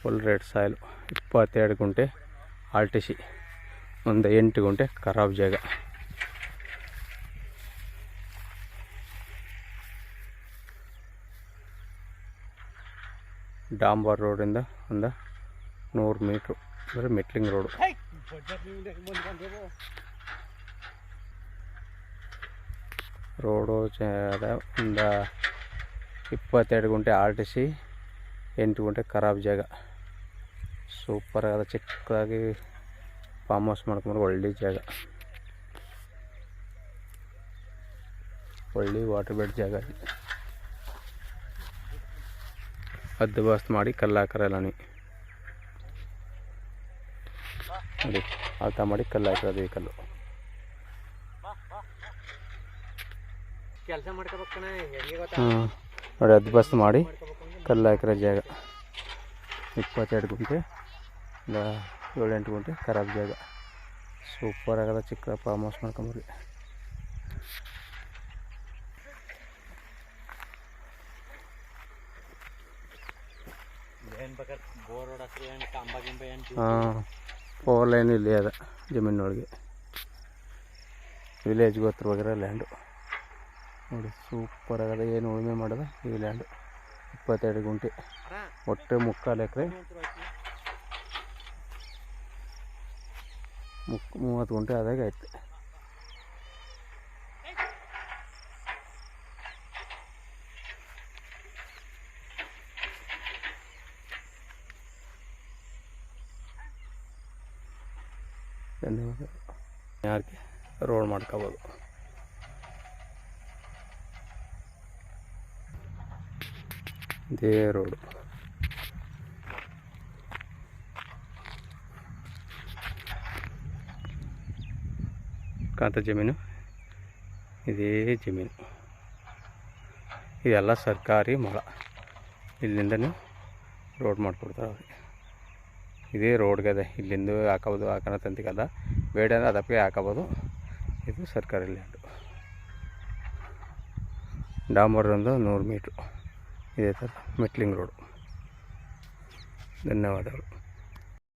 Full red soil. 22 ಗುಂಟೆ RTC, ಒಂದು 8 ಗುಂಟೆ ಖರಾಬ್ ಜಾಗ. ಡಾಂಬರ್ ರೋಡಿಂದ ಒಂದು 100 ಮೀಟ್ರು ಅಂದರೆ ಮೆಟ್ಲಿಂಗ್ ರೋಡು. ರೋಡು ಒಂದು 22 ಗುಂಟೆ RTC, 8 ಗುಂಟೆ ಖರಾಬ್ ಜಾಗ. ಸೂಪರ್ ಆದ ಚಿಕ್ಕದಾಗಿ ಫಾರ್ಮ್ ಹೌಸ್ ಮಾಡ್ಕೊಂಡು ಒಳ್ಳೆ ಜಾಗ, ಒಳ್ಳೆ ವಾಟರ್ ಬೆಡ್ ಜಾಗ. ಹದ್ದು ಬಸ್ತ್ ಮಾಡಿ ಕಲ್ಲು ಹಾಕರಲ್ಲ ನೀ ನೋಡಿ, ಆತ ಮಾಡಿ ಕಲ್ಲು ಹಾಕಿರೋದು ಈ ಕಲ್ಲು. ನೋಡಿ ಹದ್ದು ಬಸ್ತ್ ಮಾಡಿ ಕಲ್ಲು ಹಾಕಿರೋ ಜಾಗ. 22 ಗುಂಟೆ, 7-8 ಗುಂಟೆ ಖರಾಬ್ ಜಾಗ. ಸೂಪರ್ ಆಗದ ಚಿಕ್ಕ ಫಾರ್ಮ್ ಹೌಸ್ ಮಾಡ್ಕೊಂಬರ್ರಿ. ಹಾಂ, 4 ಲೈನ್ ಇಲ್ಲಿ ಅದ ಜಮೀನೊಳಗೆ. ವಿಲೇಜ್ಗೆ ಹತ್ರವಾಗಿರೋ ಲ್ಯಾಂಡು ನೋಡಿ. ಸೂಪರ್ ಆಗದ, ಏನು ಉಳುಮೆ ಮಾಡೋದ ಈ ಲ್ಯಾಂಡು. 22 ಗುಂಟೆ, ಒಟ್ಟು 3/4 ಎಕರೆ, 30 ಗುಂಟೆ ಆದಾಗ ಆಯ್ತು. ಧನ್ಯವಾದ. ಯಾರಿಗೆ ರೋಡ್ ಮಾಡ್ಕೋಬೋದು. ಇದೇ ರೋಡು. ಕಾಂತ ಜಮೀನು, ಇದೇ ಜಮೀನು. ಇದೆಲ್ಲ ಸರ್ಕಾರಿ ಮೊಳ. ಇಲ್ಲಿಂದನೇ ರೋಡ್ ಮಾಡಿಕೊಡ್ತಾರೆ ಅವ್ರಿಗೆ. ಇದೇ ರೋಡ್ಗೆ ಅದೇ, ಇಲ್ಲಿಂದ ಹಾಕೋಬೋದು, ಹಾಕೋಣ ತಂತಿಗಲ್ಲ, ಬೇಡ ಅಂದರೆ ಅದಕ್ಕೆ ಹಾಕೋಬೋದು. ಇದು ಸರ್ಕಾರಿ ಲ್ಯಾಂಡು. ಡಾಂಬರ್ ಒಂದು 100 ಮೀಟ್ರು ಇದೇ ಥರ ಮೆಟ್ಲಿಂಗ್ ರೋಡು. ಧನ್ಯವಾದಗಳು.